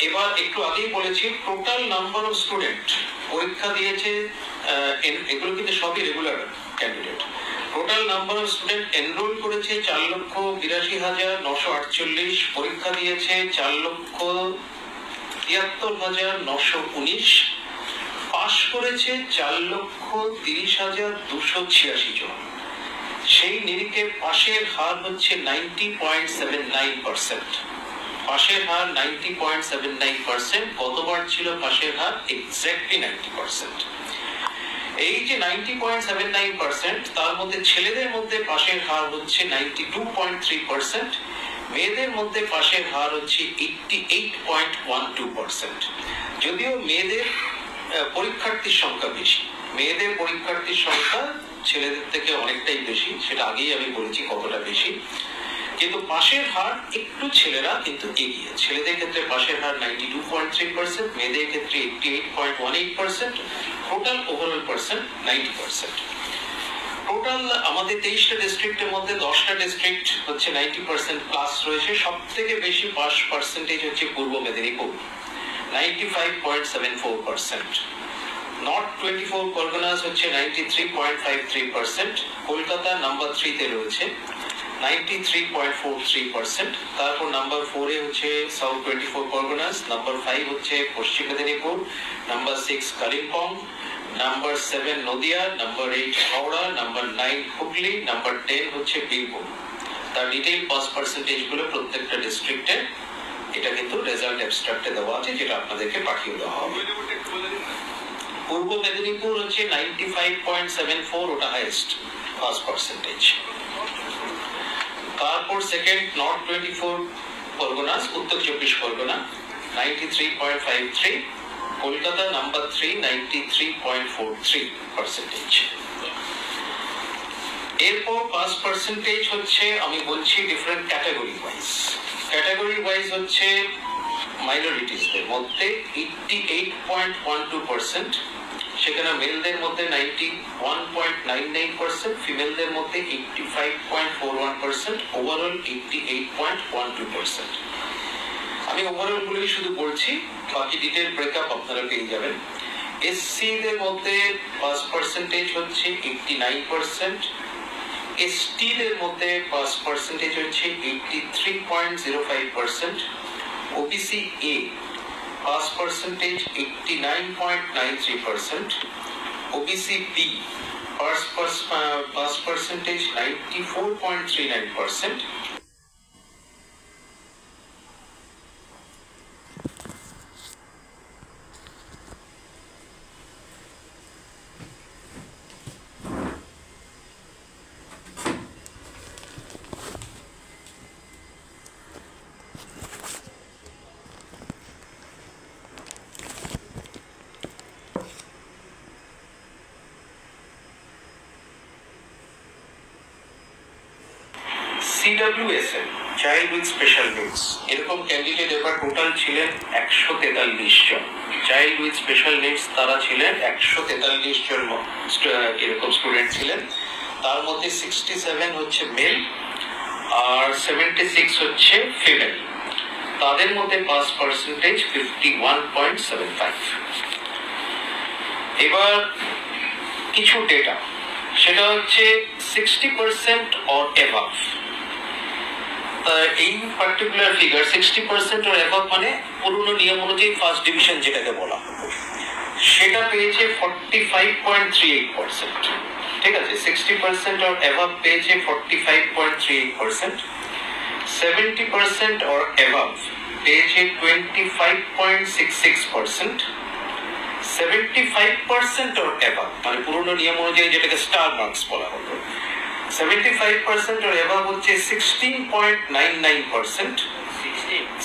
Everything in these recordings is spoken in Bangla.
এবার একটু আগেই বলেছি টোটাল নাম্বার অফ স্টুডেন্ট পরীক্ষা দিয়েছে, এগুলো কিন্তু সবই regular candidate. Total number of student enrol করেছে 4,82,948, পরীক্ষা দিয়েছে 4,73,919, পাশ করেছে 4,30,286 জন। সেই নিরিখে পাশের হার হচ্ছে 90.79%। পাশের হার 90.79%। গতবার ছিল পাশের হার এক্স্যাক্টলি 90%। এই যে 90.79%, তার মধ্যে ছেলেদের মধ্যে পাশের হার হচ্ছে 92.3%, মেয়েদের মধ্যে পাশের হার হচ্ছে 88.12%। যদিও মেয়েদের পরীক্ষার্থীর সংখ্যা বেশি, মেয়েদের পরীক্ষার্থীর সংখ্যা ছেলেদের থেকে অনেকটাই বেশি, সেটা আগেই আমি বলেছি কতটা বেশি, কিন্তু পাশের হার একটু ছেলেরা কিন্তু এগিয়ে। ছেলেদের ক্ষেত্রে পাশের হার 92.3%, মেয়েদের ক্ষেত্রে 88.18%, টোটাল ওভারঅল পার্সেন্ট 90%। টোটাল আমাদের 23টা ডিস্ট্রিক্টের মধ্যে 10টা ডিস্ট্রিক্ট হচ্ছে 90% প্লাস রয়েছে। সব থেকে বেশি পাস পার্সেন্টেজ হচ্ছে পূর্ব মেদিনীপুর, 95.74%। নর্থ 24 পরগনাস হচ্ছে 93.53%। কলকাতা নাম্বার 3 তে রয়েছে 93.43%। তারপর নাম্বার 4 এ হচ্ছে সাউথ 24 পরগনাস, নাম্বার 5 হচ্ছে পশ্চিম Medinipur, number 6 Kalimpong, number 7 Nadia, number 8 Howrah, number 9 Hooghly, number 10 হচ্ছে বীরভূম। তার ডিটেইল পাস পার্সেন্টেজ গুলো প্রত্যেকটা ডিস্ট্রিক্টে, এটা কিন্তু রেজাল্ট অ্যাবস্ট্রাক্টে দেওয়া আছে, যেটা আপনাদেরকে পাঠিয়ে দেওয়া হবে। পূর্ব মেদিনীপুর হচ্ছে 95.74, ওটা হাইয়েস্ট পাস পার্সেন্টেজ। তারপর সেকেন্ড নর্থ 24 পরগনাস, উত্তর 24 পরগনা 93.53, কলকাতা নাম্বার 3 93.43%। এরপর পাস পার্সেন্টেজ হচ্ছে আমি বলছি different category wise. Category wise হচ্ছে মাইনরিটিসদের মধ্যে 88.12%, সেখানে মেলদের মধ্যে 91.99%, ফিমেলদের মধ্যে 85.41%, ওভারঅল 88.12%। আমি ওভারঅল গুলোই শুধু বলছি, বাকি ডিটেইল ব্রেকআপ আপনারা পেয়ে যাবেন। এসসি দের মধ্যে পাস পার্সেন্টেজ হচ্ছে 89%, এসটি দের মধ্যে পাস পার্সেন্টেজ হচ্ছে 83.05%, OBC A pass percentage 89.93%, OBC B pass percentage 94.39%। CWSM child with special needs, এরকম ক্যান্ডিডেট এবার টোটাল ছিলেন 143 জন। চাইল্ড উইথ স্পেশাল নিডস তারা ছিলেন 143 জন এরকম স্টুডেন্ট ছিলেন। তার মধ্যে 67 হচ্ছে মেল আর 76 হচ্ছে ফিমেল। তাদের মধ্যে পাস পার্সেন্টেজ 51.75। এবার কিছু ডেটা, সেটা হচ্ছে 60% অর এভাব। এই পার্টিকুলার ফিগার 60% অর এভাব মানে পুরনো নিয়ম অনুযায়ী ফার্স্ট ডিভিশন যেটাকে বলা, সেটা পেয়েছে 45.38%। ঠিক আছে, 60% অর এভাব পেয়েছে 45.38%, 70% অর এভাব পেয়েছে 25.66%, 75% অর এভাব মানে পুরনো নিয়ম অনুযায়ী যেটাকে স্টার মার্কস বলা হতো, 75% অর এভাব হচ্ছে 16.99%,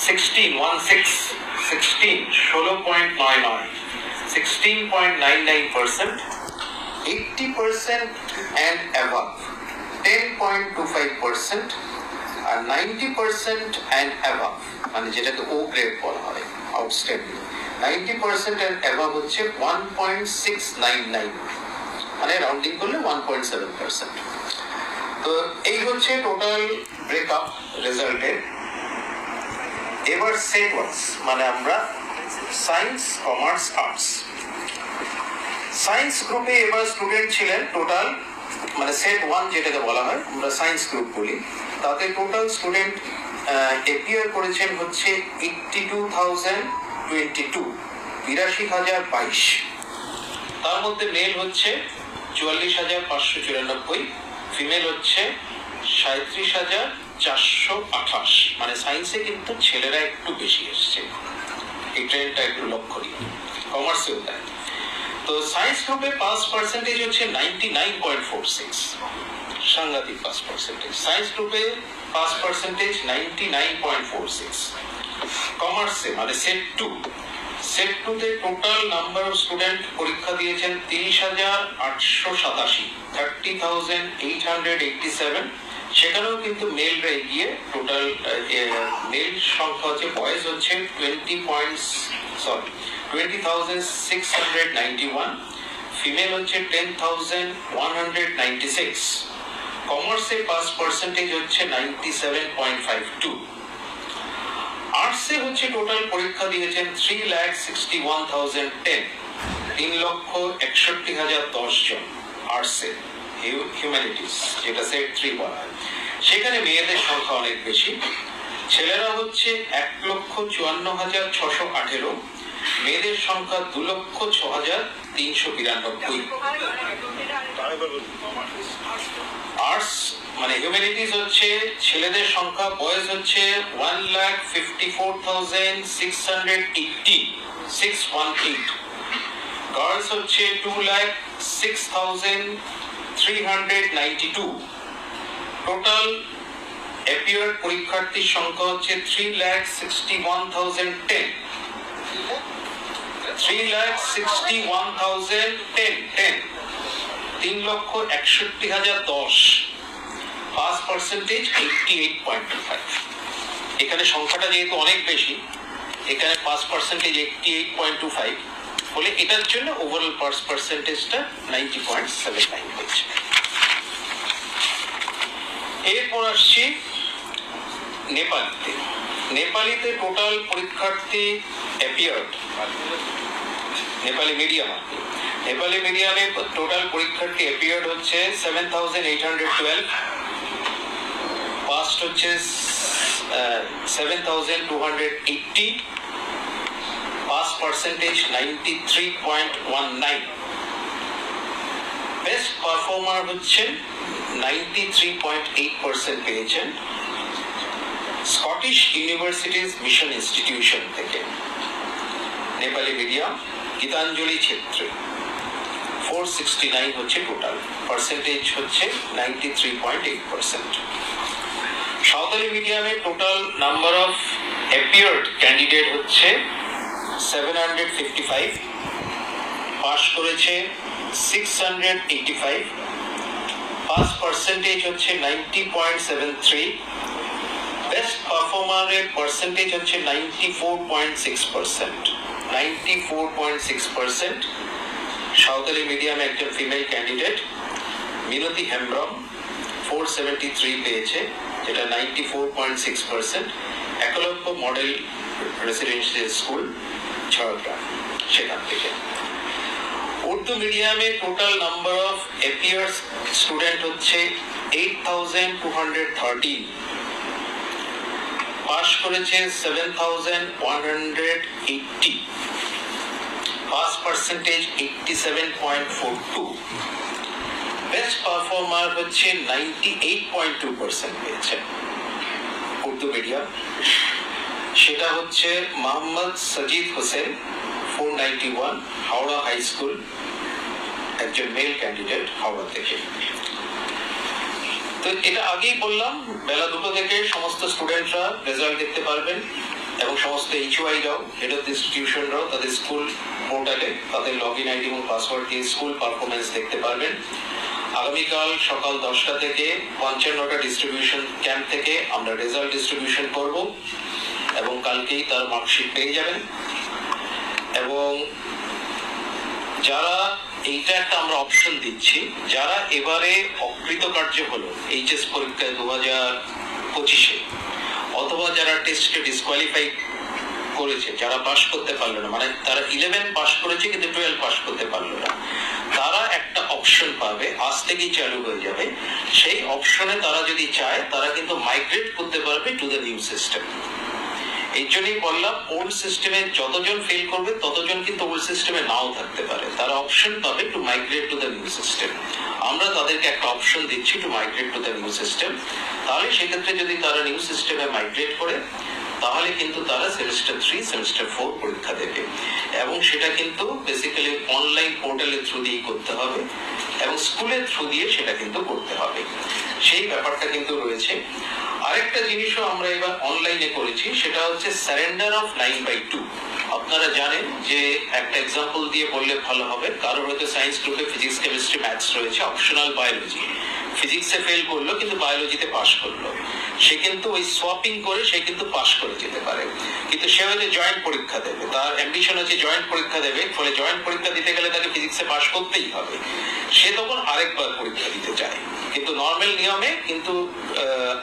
16.99%, 80% and above 10.25%, R 90% and above মানে যেটাকে ও গ্রেড বলা হয় আউটস্ট্যান্ডিং, 90% and above হচ্ছে 1.699 মানে রাউন্ডিং করলে 1.7%। তো এই হচ্ছে টোটাল ব্রেকআপ রেজাল্টের। এবার সেট ওয়াইজ, মানে আমরা সায়েন্স, কমার্স, আর্টস। সায়েন্স গ্রুপে এবার স্টুডেন্ট ছিলেন টোটাল, মানে সেট ওয়ান যেটাকে বলা হয়, আমরা সায়েন্স গ্রুপ বলি, তাতে টোটাল স্টুডেন্ট এপিয়ার করেছেন হচ্ছে 82,022, 82,022। তার মধ্যে মেল হচ্ছে 44,594, ফিমেল হচ্ছে 37,428। মানে সায়েন্সে কিন্তু ছেলেরা একটু বেশি এসছে, এই ট্রেন্ডটা একটু লক্ষণীয়। কমার্সেও তাই। তো সায়েন্স গ্রুপে পাস পার্সেন্টেজ হচ্ছে 99.46, সাংঘাতিক পাস পার্সেন্টেজ। সায়েন্স গ্রুপে পাস পার্সেন্টেজ 99.46। কমার্সে মানে সেট টু, সেট টু তে টোটাল নাম্বার অফ স্টুডেন্ট পরীক্ষা দিয়েছেন 30,887, 30,887। সেখানেও কিন্তু মেলরা এগিয়ে। টোটাল মেল সংখ্যা হচ্ছে, বয়েজ হচ্ছে 20,691, ফিমেল হচ্ছে 10,196। কমার্সে পাস পার্সেন্টেজ হচ্ছে 97.52। আর্টসে হচ্ছে টোটাল পরীক্ষা দিয়েছেন 3,61,010, 3,61,010 জন আর্টসে, হিউম্যানিটিস যেটা সেট 3 বলা হয়। সেখানে মেয়েদের সংখ্যা অনেক বেশি। ছেলেরা হচ্ছে 1,54,618, মেয়েদের সংখ্যা 2,06,392। আর্টস মানে হিউম্যানিটিস হচ্ছে ছেলেদের সংখ্যা, বয়েজ হচ্ছে 1,54,618, গার্লস হচ্ছে 2,06,392। টোটাল অ্যাপিয়ার পরীক্ষার্থীর সংখ্যা হচ্ছে 3,61,010, 3,61,010, 3,61,010। Pass percentage 88.25। এখানে সংখ্যাটা যেহেতু অনেক বেশি, এখানে পাস পার্সেন্টেজ 88.25 বলে এটার জন্য ওভারঅল পাস পার্সেন্টেজটা 90.79 হচ্ছে। এরপর আসছি নেপালিতে। নেপালিতে টোটাল পরীক্ষার্থী অ্যাপিয়ার্ড, নেপালি মিডিয়াম, নেপালি মিডিয়ামে টোটাল পরীক্ষার্থী অ্যাপিয়ার্ড হচ্ছে 7,812, পাস্ট হচ্ছে 7,280, পাস পার্সেন্টেজ 93.19। বেস্ট পারফর্মার হচ্ছেন 93.8% পেয়েছেন স্কটিশ ইউনিভার্সিটিজ মিশন ইনস্টিটিউশন থেকে। নেপালি মিডিয়াম গীতাঞ্জলি ছেত্রী 469 হচ্ছে টোটাল, পার্সেন্টেজ হচ্ছে 93.8%। সাঁওতালি মিডিয়ামে total number of appeared candidate হচ্ছে 755, পাস করেছে 685, পাস পার্সেন্টেজ হচ্ছে 90.73। বেস্ট পারফর্মারের পার্সেন্টেজ হচ্ছে 94.6%, 94.6%। সাঁওতালি মিডিয়ামে একজন ফিমেল ক্যান্ডিডেট মিনতি হেমব্রম 473 পেয়েছে, যেটা 94.6%। Eklavya model residential school Jhargram, সেখান থেকে। উর্দু মিডিয়ামে total number of appears student হচ্ছে 8,213, পাস করেছে 7,180, পাস পার্সেন্টেজ 87.42। বেস্ট পারফর্মার হচ্ছে 98.2% পেয়েছে উর্দু মিডিয়াম, সেটা হচ্ছে মোহাম্মদ সাজিদ হোসেন 491, হাওড়া হাই স্কুল, একজন মেল ক্যান্ডিডেট হাওড়া থেকে। তো এটা আগেই বললাম, বেলা 2টো থেকে সমস্ত স্টুডেন্টরা রেজাল্ট দেখতে পারবেন এবং সমস্ত HOI-রাও, হেড অফ ইনস্টিটিউশনরাও তাদের স্কুল পোর্টালে তাদের লগইন আইডি এবং পাসওয়ার্ড দিয়ে স্কুল পারফরমেন্স দেখতে পারবেন। আগামীকাল সকাল 10টা থেকে 55টা ডিস্ট্রিবিউশন ক্যাম্প থেকে আমরা রেজাল্ট ডিস্ট্রিবিউশন করব এবং কালকেই তার মার্কশিট পেয়ে যাবেন। এবং যারা, এইটা একটা আমরা অপশন দিচ্ছি, যারা এবারে অকৃতকার্য হলো এইচএস পরীক্ষায় 2025-এ, অথবা যারা টেস্টে ডিসকোয়ালিফাই করেছে, যারা পাশ করতে পারলো না, মানে তারা 11 পাশ করেছে কিন্তু 12 পাশ করতে পারলো না, তারা একটা অপশন পাবে, আজ থেকেই চালু হয়ে যাবে। সেই অপশনে তারা যদি চায় তারা কিন্তু মাইগ্রেট করতে পারবে টু দ্য নিউ সিস্টেম। এই জন্যই বললাম ওল্ড সিস্টেমে যতজন ফেল করবে ততজন কিন্তু ওল্ড সিস্টেমে নাও থাকতে পারে, তারা অপশন পাবে two migrate to the new system. আমরা তাদেরকে একটা অপশন দিচ্ছি two migrate to the new system. তাহলে সেক্ষেত্রে যদি তারা নিউ সিস্টেমে মাইগ্রেট করে তাহলে কিন্তু তারা সেমিস্টার 3 সেমিস্টার 4 পরীক্ষা দেবে, এবং সেটা কিন্তু বেসিক্যালি অনলাইন পোর্টালের থ্রু দিয়ে করতে হবে এবং স্কুলের থ্রু দিয়ে সেটা কিন্তু করতে হবে, সেই ব্যাপারটা কিন্তু রয়েছে। আরেকটা জিনিসও আমরা এবার অনলাইনে করেছি, সেটা হচ্ছে সারেন্ডার অফ 9/2। আপনারা জানেন যে একটা এক্সাম্পল দিয়ে বললে ভালো হবে, কারোর হয়তো সায়েন্স গ্রুপে ফিজিক্স কেমিস্ট্রি ম্যাথস রয়েছে, অপশনাল বায়োলজি, ফিজিক্সে ফেল করলো কিন্তু বায়োলজিতে পাশ করলো, সে কিন্তু ওই সোয়াপিং করে সে কিন্তু পাশ করে যেতে পারে, কিন্তু সে হয়তো জয়েন্ট পরীক্ষা দেবে, তার অ্যাম্বিশন হচ্ছে জয়েন্ট পরীক্ষা দেবে, ফলে জয়েন্ট পরীক্ষা দিতে গেলে তাকে ফিজিক্সে পাশ করতেই হবে, সে তখন আরেকবার পরীক্ষা দিতে চায়, কিন্তু নর্মাল নিয়মে কিন্তু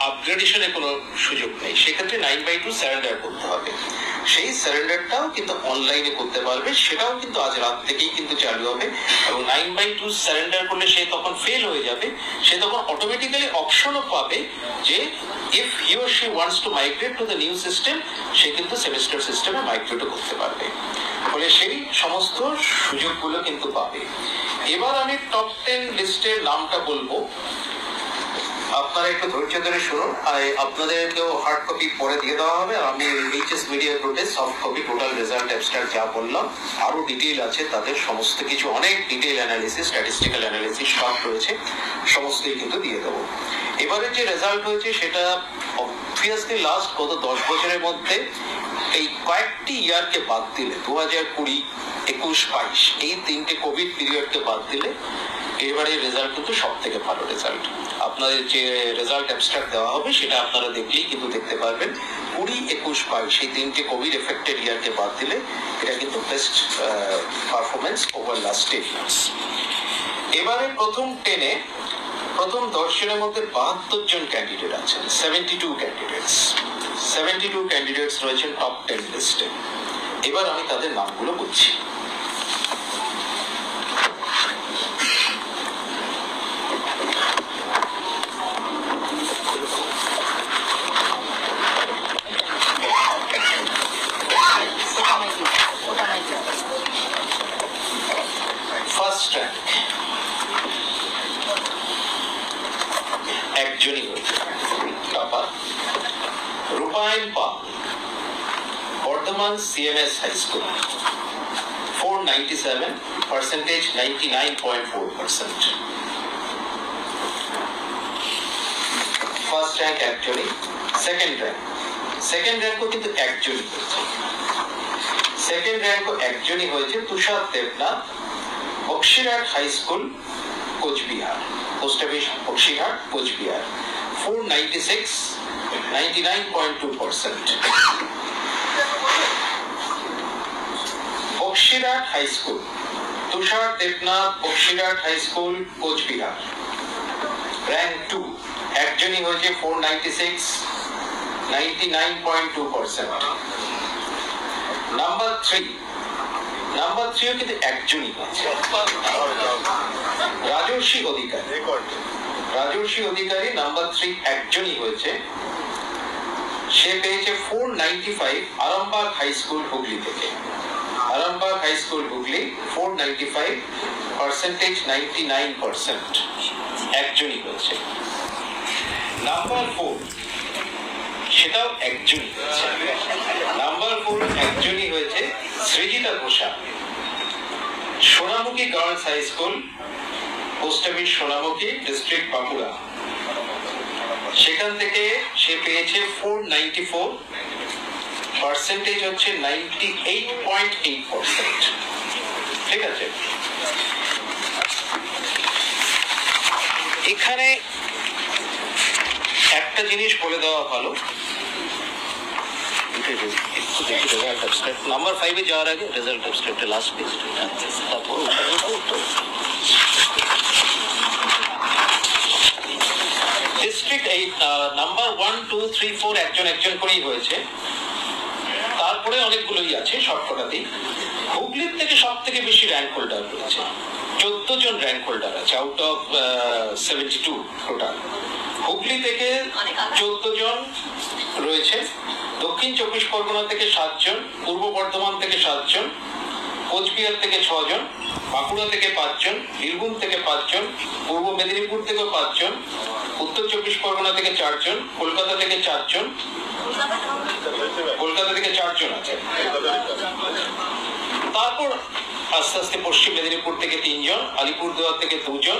আপগ্রেডেশনে কোনো সুযোগ নেই, সেক্ষেত্রে 9/2 সারেন্ডার করতে হবে। সেই সারেন্ডারটাও কিন্তু অনলাইনে করতে পারবে, সেটাও কিন্তু আজ রাত থেকেই কিন্তু চালু হবে, এবং 9/2 সারেন্ডার করলে সে তখন ফেল হয়ে যাবে, সে তখন অটোমেটিক্যালি অপশনও পাবে যে if he or she wants to migrate to the new system, সে কিন্তু সেমিস্টার সিস্টেমে মাইগ্রেটও করতে পারবে, ফলে সেই সমস্ত সুযোগগুলো কিন্তু পাবে। এবার আমি টপ 10 লিস্টের নামটা বলবো, আপনারা একটু ধৈর্য ধরে শুনুন, আপনাদেরকেও হার্ড কপি পরে দিয়ে দেওয়া হবে, আর আমি এইচএস মিডিয়া গ্রুপে soft copy total result abstract যা বললাম আরো ডিটেইল আছে, তাদের সমস্ত কিছু অনেক ডিটেইল অ্যানালিসিস, স্ট্যাটিস্টিক্যাল অ্যানালিসিস সব রয়েছে, সমস্তই কিন্তু দিয়ে দেবো। এবারে যে রেজাল্ট হয়েছে সেটা অবভিয়াসলি লাস্ট গত 10 বছরের মধ্যে এই কয়েকটি ইয়ারকে বাদ দিলে 2020, 21, 22 এই 3টে কোভিড পিরিয়ডকে বাদ দিলে এবারে রেজাল্ট কিন্তু সব থেকে ভালো রেজাল্ট। আপনাদের যে রেজাল্ট অ্যাবস্ট্রাক্ট দেওয়া হবে সেটা আপনারা দেখলেই কিন্তু দেখতে পারবেন, 20, 21, 22 সেই 3টে কোভিড এফেক্টেড ইয়ারকে বাদ দিলে এটা কিন্তু best performance over last 10 years. এবারে প্রথম 10-এ প্রথম 10 জনের মধ্যে 72 জন ক্যান্ডিডেট আছেন, 72 ক্যান্ডিডেটস রয়েছেন টপ 10 লিস্টে। এবার আমি তাদের নামগুলো বলছি। ফার্স্ট র্যাঙ্ক একজনই হয়েছে, topper Rupayan Pal, Bardhaman CMS high school, 497, percentage 99.4%। First rank একজনই। সেকেন্ড র্যাঙ্কও কিন্তু একজনই হয়েছে, সেকেন্ড র্যাঙ্কও একজনই হয়েছে Tushar Debnath, Baxirhat high school, Coochbehar, post office Baxirhat, Coochbehar, 496, 99.2%। Baxirhat high school, Tushar Debnath, Baxirhat high school, Coochbehar, rank 2 একজনই হয়েছে, 496, 99.2%। নাম্বার 3ও কিন্তু একজনই হয়েছে, রাজর্ষি অধিকারী, নাম্বার 3 একজনই হয়েছে, সে পেয়েছে 495, আরামবাগ হাই স্কুল হুগলি থেকে, Arambagh high school Hooghly, 495, percentage 99%, একজনই হয়েছে। নাম্বার 4 সেটাও একজনই হয়েছে, নাম্বার 4 একজনই হয়েছে, Srijita Ghoshal, Sonamukhi girls high school, post office Sonamukhi, district Bankura, সেখান থেকে সে পেয়েছে 494, পার্সেন্টেজ হচ্ছে 98.8%। ঠিক আছে, এখানে একটা জিনিস বলে দেওয়া ভালো, নাম্বার 5-এ যাওয়ার আগে রেজাল্ট অ্যাবস্ট্রাক্ট লাস্ট পেজ, তারপর ডিস্ট্রিক্ট এই নাম্বার 1, 2, 3, 4 একজন একজন করেই হয়েছে, তারপরে অনেকগুলোই আছে সবকটাতেই। হুগলির থেকে সব থেকে বেশি র্যাঙ্ক হোল্ডার রয়েছে, 14 জন র্যাঙ্ক হোল্ডার আছে আউট অফ 72 টোটাল। হুগলি থেকে 14 জন রয়েছে, দক্ষিণ 24 পরগনা থেকে 7 জন, পূর্ব বর্ধমান থেকে 7 জন, কোচবিহার থেকে 6 জন, বাঁকুড়া থেকে 5 জন, বীরভূম থেকে 5 জন, পূর্ব মেদিনীপুর থেকেও 5 জন, উত্তর 24 পরগনা থেকে 4 জন, কলকাতা থেকে 4 জন, কলকাতা থেকে 4 জন আছে। তারপর আস্তে আস্তে পশ্চিম মেদিনীপুর থেকে 3 জন, আলিপুরদুয়ার থেকে 2 জন,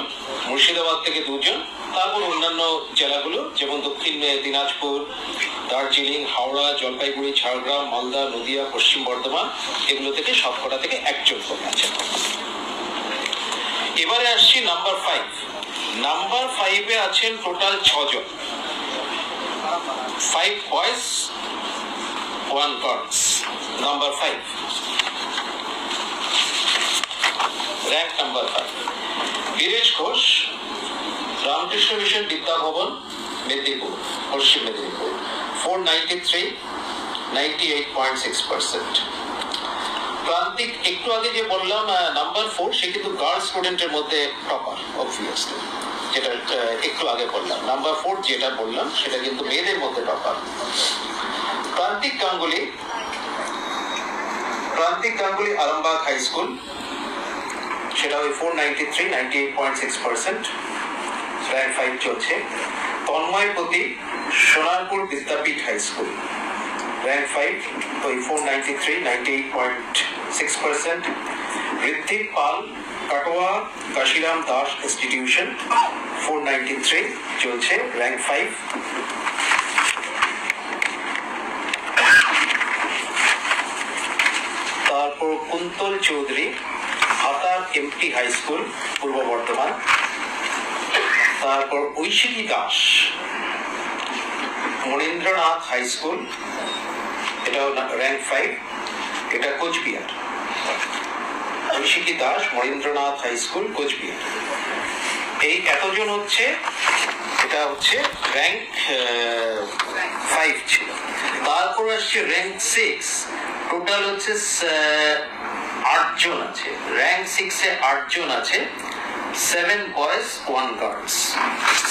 মুর্শিদাবাদ থেকে 2 জন, তারপর অন্যান্য জেলাগুলো যেমন দক্ষিণ দিনাজপুর, দার্জিলিং, হাওড়া, জলপাইগুড়ি, ঝাড়গ্রাম, মালদা, নদিয়া, পশ্চিম বর্ধমান, এগুলো থেকে সবকটা থেকে একজন করে আছে। এবারে আসছি নাম্বার 5। নাম্বার 5-এ আছেন টোটাল 6 জন, 5 boys 1 girls. Number 5, rank number 5 Biresh Ghosh, Ramakrishna mission বিদ্যা ভবন, মেদিনীপুর, পশ্চিম মেদিনীপুর, 493, 98.6%। প্রান্তিক একটু আগে যে বললাম নাম্বার 4, সে কিন্তু গার্লস স্টুডেন্টের মধ্যে টপার অবভিয়াসলি, যেটা একটু আগে বললাম। নাম্বার 4 যেটা বললাম সেটা কিন্তু মেয়েদের মধ্যে টপার। প্রান্তিক গাঙ্গুলি আরামবাগ হাই স্কুল, সেটা ওই 493, 98.6%, র্যাঙ্ক 5 চলছে। তন্ময় প্রতি, সোনারপুর বিদ্যাপীঠ হাই স্কুল, র্যাঙ্ক 5, ওই 493, 98.6%। ঋত্বিক পাল, কাটোয়া কাশিরাম দাস ইনস্টিটিউশন, 493 চলছে, র্যাঙ্ক 5। তারপর কুন্তল চৌধুরী, হাতার MT high school, Purba Bardhaman. তারপর ঐশিকী দাস, মনীন্দ্রনাথ হাই স্কুল, এটাও র্যাঙ্ক 5, এটা কোচবিহার। Aishiki Das, Manindranath high school, Coochbehar. এই এতজন হচ্ছে, এটা হচ্ছে র্যাঙ্ক 5 ছিল। তারপর আসছে র্যাঙ্ক 6, টোটাল হচ্ছে 8 জন আছে। র্যাঙ্ক 6-এ 8 জন আছে, 7 boys 1 girls,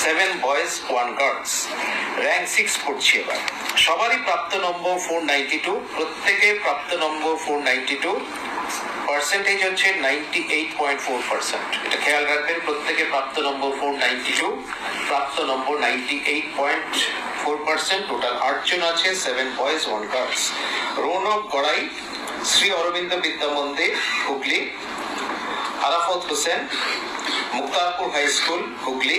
7 boys 1 girls. Rank 6 পড়ছে এবার। সবারই প্রাপ্ত নম্বর 492, প্রত্যেকে প্রাপ্ত নম্বর 492, পার্সেন্টেজ হচ্ছে 98.4%। এটা খেয়াল রাখবেন, প্রত্যেকে প্রাপ্ত নম্বর 492, প্রাপ্ত নম্বর 98.4%। টোটাল 8 জন আছে, 7 boys 1 girls. Rounak Garai, Shri Aurobindo Vidya Mandir, Hooghly. Arafat Hossain, Muktarpur high school, Hooghly.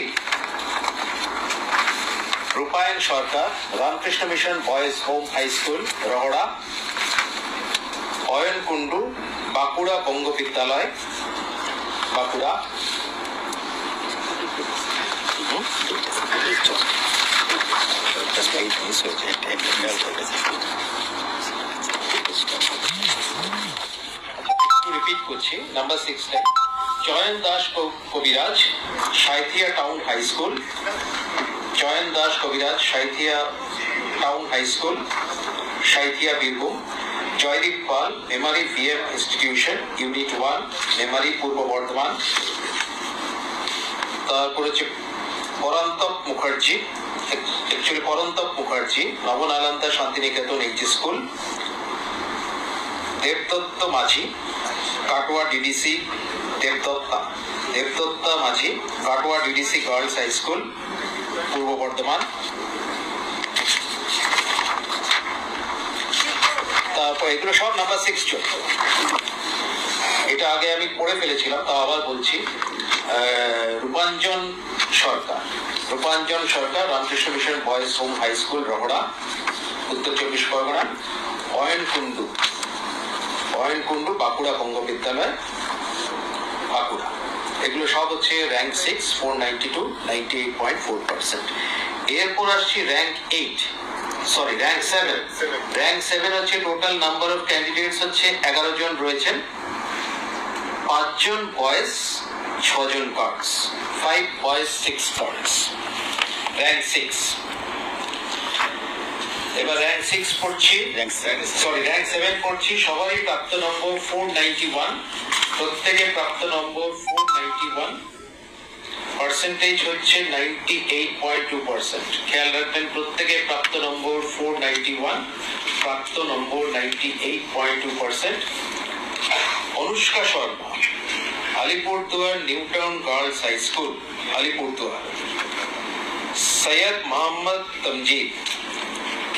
Rupayan Sarkar, Ramakrishna mission boys home high school, Rahara. Ayan Kundu, Bankura Banga Vidyalaya, Bankura. Repeat করছি নাম্বার 6টাই। Jayan Das Kabiraj, Sainthia town high school, Jayan Das Kabiraj, Sainthia town high school, Sainthia, Birbhum. Joydeep Pal, Memari VM institution, unit 1, Memari, Purba Bardhaman. তারপর হচ্ছে Parantap Mukherjee, actually Parantapa Mukherjee, Nabanalanda Santiniketan H school. Debdatta Majhi, Katwa DDC, Debdatta Majhi, Katwa DDC girls high school, Purba Bardhaman. তারপর এগুলো সব নাম্বার 6 চলছে। এটা আগে আমি পড়ে ফেলেছিলাম, তাও আবার বলছি। Rupanjan Sarkar, Ramakrishna mission boys home high school, Rahara, Uttar 24 Pargana. Ayan Kundu, Bankura Banga Vidyalaya, Bankura. এগুলো সব হচ্ছে র্যাঙ্ক 6, 492, 98.4%। এরপর আসছি র্যাঙ্ক 7। র্যাঙ্ক 7 হচ্ছে টোটাল নাম্বার অফ ক্যান্ডিডেটস হচ্ছে 11 জন রয়েছেন, 5 জন বয়েজ, 6 জন গার্লস, 5 বয়েজ 6 গার্লস। র্যাঙ্ক 6। এবার র্যাঙ্ক 6 পড়ছি, র্যাঙ্ক 7 পড়ছি। সবারই প্রাপ্ত নম্বর 491, প্রত্যেকে প্রাপ্ত নম্বর 491, পার্সেন্টেজ হচ্ছে 98.2%। খেয়াল রাখবেন, প্রত্যেকে প্রাপ্ত নম্বর 491, প্রাপ্ত নম্বর 98.2%। Anushka Sharma, Alipurduar new town girls high school, Alipurduar. Syed Mohammad Tamjid,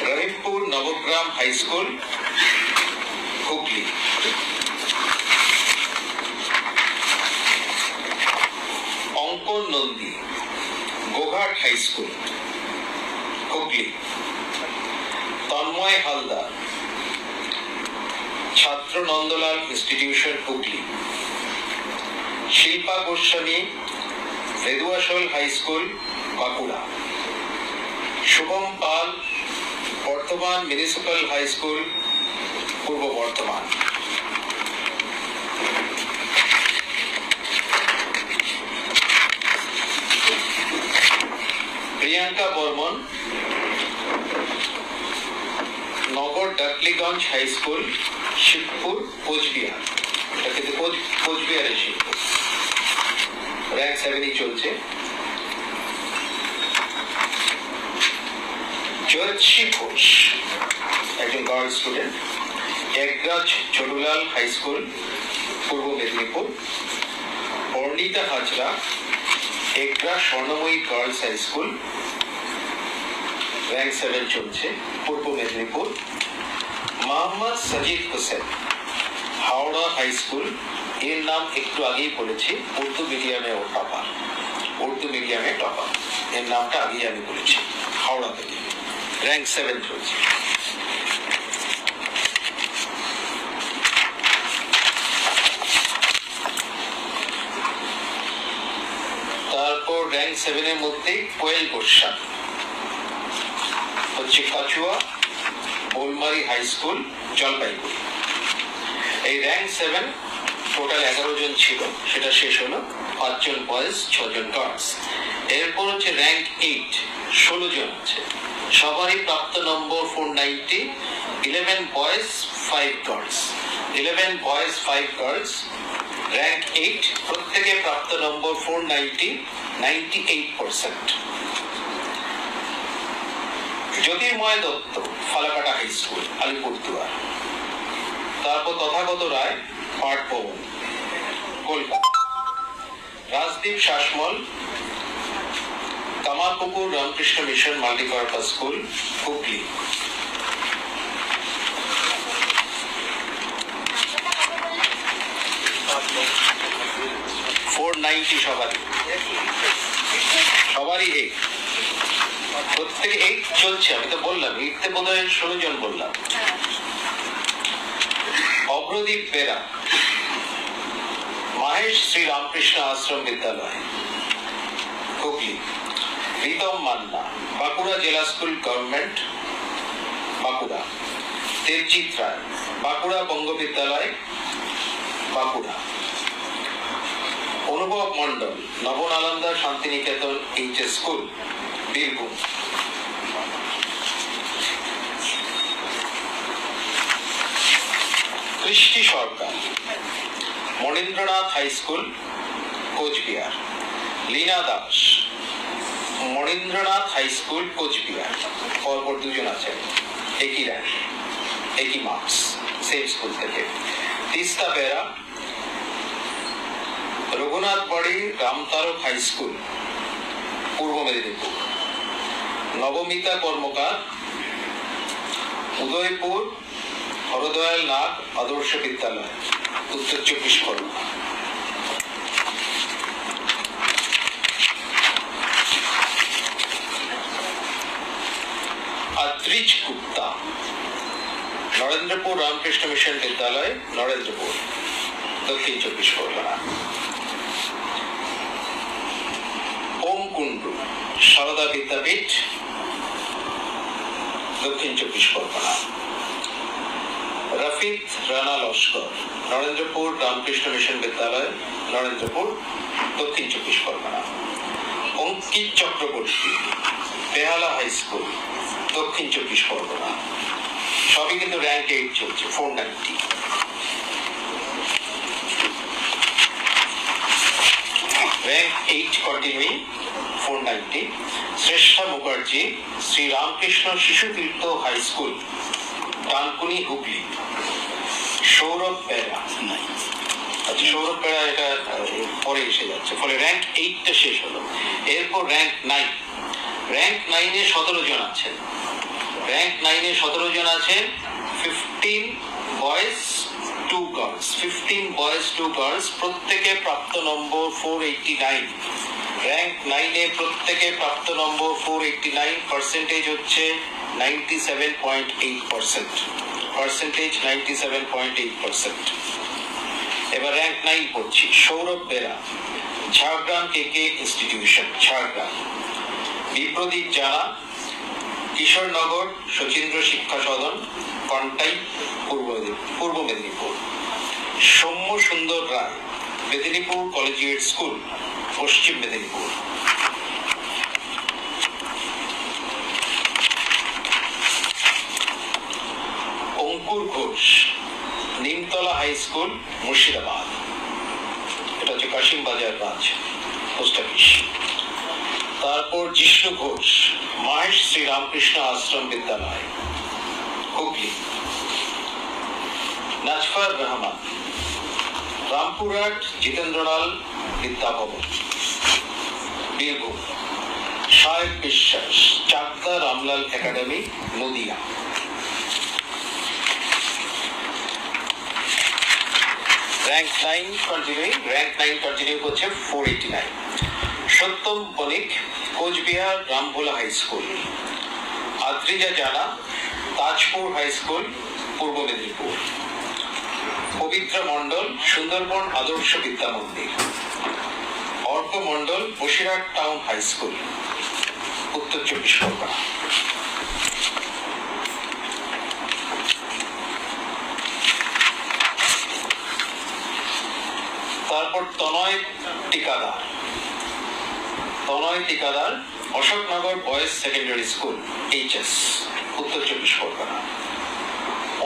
Rahimpur Nabagram high school, Hooghly. Ankan Nandi, Goghat high school, Hooghly. Tanmoy Haldar, ছাত্র Nandalal institution, Hooghly. Shilpa Goswami, Bheduashol high school, Bankura. Shubham Pal, Bardhaman municipal high school, Purba Bardhaman. Priyanka Barman, Nagar Dakliganj high school, Shibpur, Coochbehar. এটা কিন্তু কোচবিহারের শিবপুর। র্যাঙ্ক 7 চলছে। জয়শ্রী ঘোষ, একজন girls student, Ekraj Chhotulal high school, Purba Medinipur. Arnita Hazra, Ekra Swarnamoyee girls high school, rank 7 চলছে, পূর্ব মেদিনীপুর। Mohammad Sajid Hossain, Howrah high school. এর নাম একটু আগেই বলেছি, উর্দু মিডিয়ামে ও টপার, উর্দু মিডিয়ামে টপার। এর নামটা আগেই আমি বলেছি, হাওড়া থেকে। র্যাঙ্ক 7 চলছে। তারপর র্যাঙ্ক 7 এর মধ্যে কোয়েল গোস্বামী হচ্ছে কাচুয়া বোলমারি হাই স্কুল, জলপাইগুড়ি। এই র্যাঙ্ক 7 টোটাল 11 জন ছিল, সেটা শেষ হলো। 5 জন বয়েজ, 6 জন গার্লস। এরপর হচ্ছে র্যাঙ্ক 8, 16 জন আছে। সবারই প্রাপ্ত নম্বর 490, 11 boys, 5 girls. 11 boys, 5 girls. Rank 8, প্রত্যেকে প্রাপ্ত নম্বর 490, 98%। জ্যোতির্ময় দত্ত, ফালাকাটা হাই স্কুল, আলিপুরদুয়ার। তারপর তথাগত রায়, পাঠ ভবন, Kolkata. Rajdeep Sasmal, Kamarpukur Ramakrishna mission multipurpose school, Hooghly. সবারই 8, প্রত্যেকে 8 চলছে। আমি তো বললাম 8তে বোধহয় 16 জন বললাম। অগ্রদীপ বেরা, মাহেশ শ্রী রামকৃষ্ণ আশ্রম বিদ্যালয়, Hooghly. Ritam Manna, Bankura Zilla school government, Bankura. Debjit Roy, Bankura Banga Vidyalaya, Bankura. Anubhav Mandal, Nabanalanda Santiniketan HS school, Birbhum. Krishti Sarkar, Manindranath high school, Coochbehar. Leena Das, Manindranath high school, Coochbehar. পরপর 2 জন আছেন, একই র্যাঙ্ক, একই মার্কস, সেম স্কুল থেকে। তিস্তা বেরা, রঘুনাথ বাড়ি রামতারক হাই স্কুল, পূর্ব মেদিনীপুর। নবমিতা কর্মকার, উদয়পুর হরদয়াল নাগ আদর্শ বিদ্যালয়, উত্তর 24 পরগনা। আদ্রিজ গুপ্তা, নরেন্দ্রপুর রামকৃষ্ণ মিশন বিদ্যালয়, নরেন্দ্রপুর, দক্ষিণ 24 পরগনা। ওম কুন্ডু, সারদা বিদ্যাপীঠ, দক্ষিণ 24 পরগনা। রফিক রানা লস্কর, নরেন্দ্রপুর রামকৃষ্ণ মিশন বিদ্যালয়, নরেন্দ্রপুর, দক্ষিণ 24 পরগনা। কিট চক্রবর্তী, বেহালা হাই স্কুল, দক্ষিণ 24 পরগনা। সবই কিন্তু র্যাঙ্ক 8 চলছে, 490। Rank 8 continuing, 490। শ্রেষ্ঠা মুখার্জি, শ্রী রামকৃষ্ণ শিশু তীর্থ হাই স্কুল, ডানকুনি, হুগলি। সৌরভ বেড়া, আচ্ছা সৌরভ বেড়া এটা পরে এসে যাচ্ছে, ফলে র্যাঙ্ক 8টা শেষ হলো। এরপর র্যাঙ্ক 9। র্যাঙ্ক 9-এ 17 জন আছেন। র্যাঙ্ক 9-এ 17 জন আছেন। 15 বয়েজ 2 গার্লস, 15 বয়েজ 2 গার্লস, প্রত্যেকে প্রাপ্ত নম্বর 489। র্যাঙ্ক 9-এ প্রত্যেকে প্রাপ্ত নম্বর 489। পার্সেন্টেজ হচ্ছে 97.8%। পার্সেন্টেজ 97.8%। এবার র্যাঙ্ক 9 পড়ছি। সৌরভ বেরা, ঝাড়গ্রাম কেকে ইনস্টিটিউশন, ঝাড়গ্রাম। বিপ্রদীপ জানা, কিশোরনগর শচীন্দ্র শিক্ষা সদন, কন্টাই, পূর্ব মেদিনীপুর। সৌম্য সুন্দর রায়, মেদিনীপুর কলেজিয়েট স্কুল, পশ্চিম মেদিনীপুর। অঙ্কুর ঘোষ, নিমতলা হাই স্কুল, মুর্শিদাবাদ। এটা হচ্ছে কাশিম বাজার ব্রাঞ্চ, পোস্ট অফিস। তারপর জিষ্ণু ঘোষ, মহেশ শ্রী রামকৃষ্ণ আশ্রম বিদ্যালয়, Hooghly. নাজফার Rahman, Rampurhat Jitendralal Vidyabhavan, Birbhum. Saheb Biswas, Chakdah Ramlal academy, Nadia. Rank 9 continuing, rank 9 continue করছে, 489। Satyam Banik, Coochbehar Rambhola high school. Adrija Jana, Tajpur high school, Purba Medinipur. Pabitra মণ্ডল, Sundarban Adarsha Vidya Mandir. Arka Mondal, Basirhat town high school, Uttar 24 Parganas. তারপর Tanay Tikadar, Tanay Tikadar, Ashoknagar boys secondary school, HS, Uttar 24 Parganas.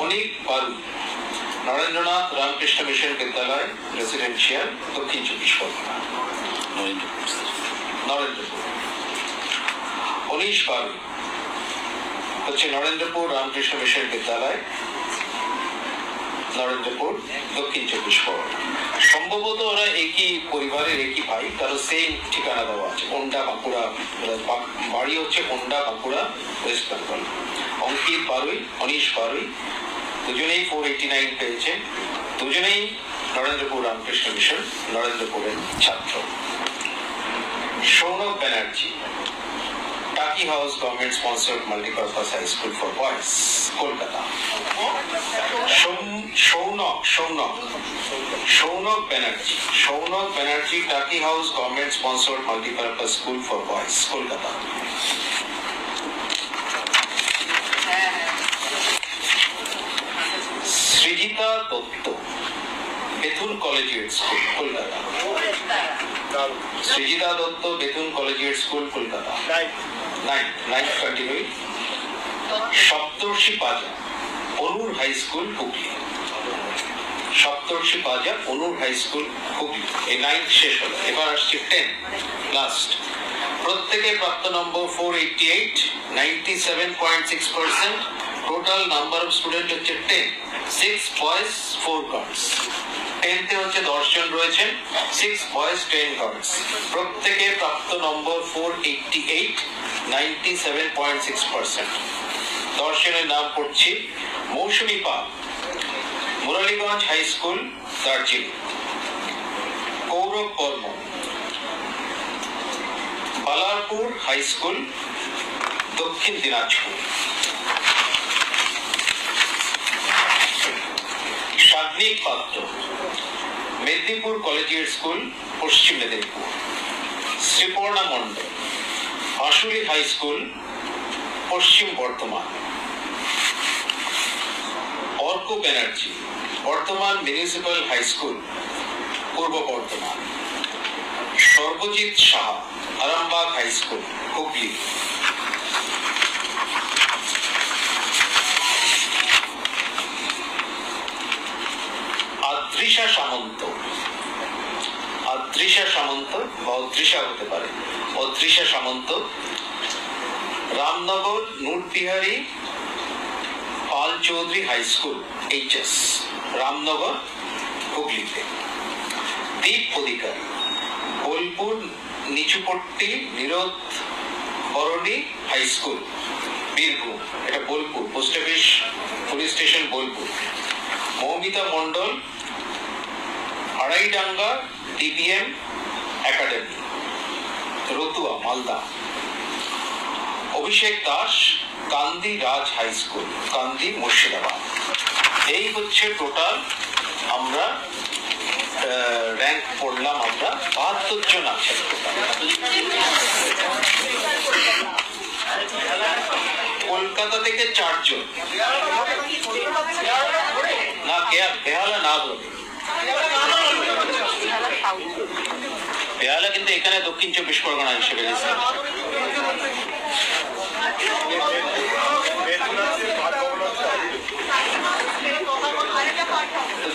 Anik Baru, Narendranath Ramakrishna mission Vidyalaya, residential, Dakshin 24 Pargana, Narendrapur. Anise Bahru হচ্ছে নরেন্দ্রপুর রামকৃষ্ণ মিশন বিদ্যালয়, নরেন্দ্রপুর, দক্ষিণ 24 পরগনা। সম্ভবত ওরা একই পরিবারের, একই ভাই, কারো সেম ঠিকানা দেওয়া আছে। ওন্ডা, বাঁকুড়া, বাড়ি হচ্ছে ওন্ডা, বাঁকুড়া, ওয়েস্ট বেঙ্গল। অঙ্কিত বারুই, অনিশ বারুই, দুজনেই 489 পেয়েছে। দুজনেই নরেন্দ্রপুর রামকৃষ্ণ মিশন, নরেন্দ্রপুরের ছাত্র। Saunak Banerjee, Taki house government sponsored multipurpose high school for boys, Kolkata. Saunak Banerjee, Taki house government sponsored multipurpose school for boys, Kolkata. Srijita Dutta, Bethune collegiate school, Kolkata. Srijita Dutta, Bethune collegiate school, Kolkata. 9 continuing. Saptarshi Paja, Anur high school, Hooghly. Saptarshi Paja, Anur high school, Hooghly. এই 9 শেষ হলো। এবার আসছে 10, লাস্ট। প্রত্যেকে প্রাপ্ত নম্বর 488, 97.6%। টোটাল নাম্বার অফ স্টুডেন্ট হচ্ছে 10, 6 বয়েজ 4 গার্লস। 10তে হচ্ছে 10 জন রয়েছেন, 6 বয়েজ 10 গার্লস। প্রত্যেকে প্রাপ্ত নম্বর 488, 97.6%। 10 জনের নাম পড়ছি। Mousumi Pal, Muraliganj high school, Darjeeling. Kaurab Barman, Balarpur high school, Dakshin Dinajpur. Sagnik Patra, Medinipur collegiate school, Paschim Medinipur. Sriparna Mandal, Ashuli high school, Paschim Bardhaman. Arka Banerjee, Bardhaman municipal high school, Purba Bardhaman. Sarbajit Saha, Arambagh high school Hooghly. Adrisa Samanta, Adrisa Samanta বা অদ্রিসা হতে পারে, Adrisa Samanta, Ramnagar Nurbihari Pal Chowdhury high school HS, Ramnagar হুগলিতে। দীপ অধিকারী, বোলপুর নিচুপট্টি নিরোধ বরণী হাই স্কুল বীরভূম, এটা Bolpur post office police station Bolpur. Moumita Mandal Araidanga DBM academy Ratua Malda. Abhishek Das Kandi Raj high school Kandi Murshidabad. এই হচ্ছে টোটাল আমরা র্যাঙ্ক পড়লাম, আমরা 72 জন আছে। কলকাতা থেকে 4 জন, না বেহালা না বলে, বেহালা কিন্তু এখানে দক্ষিণ 24 পরগনা হিসেবে গেছে।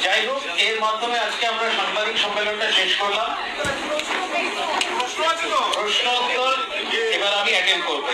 যাই হোক, এর মাধ্যমে আজকে আমরা সাংবাদিক সম্মেলনটা শেষ করলাম। প্রশ্ন উত্তর এবার আমি অ্যাটেন্ড করবো।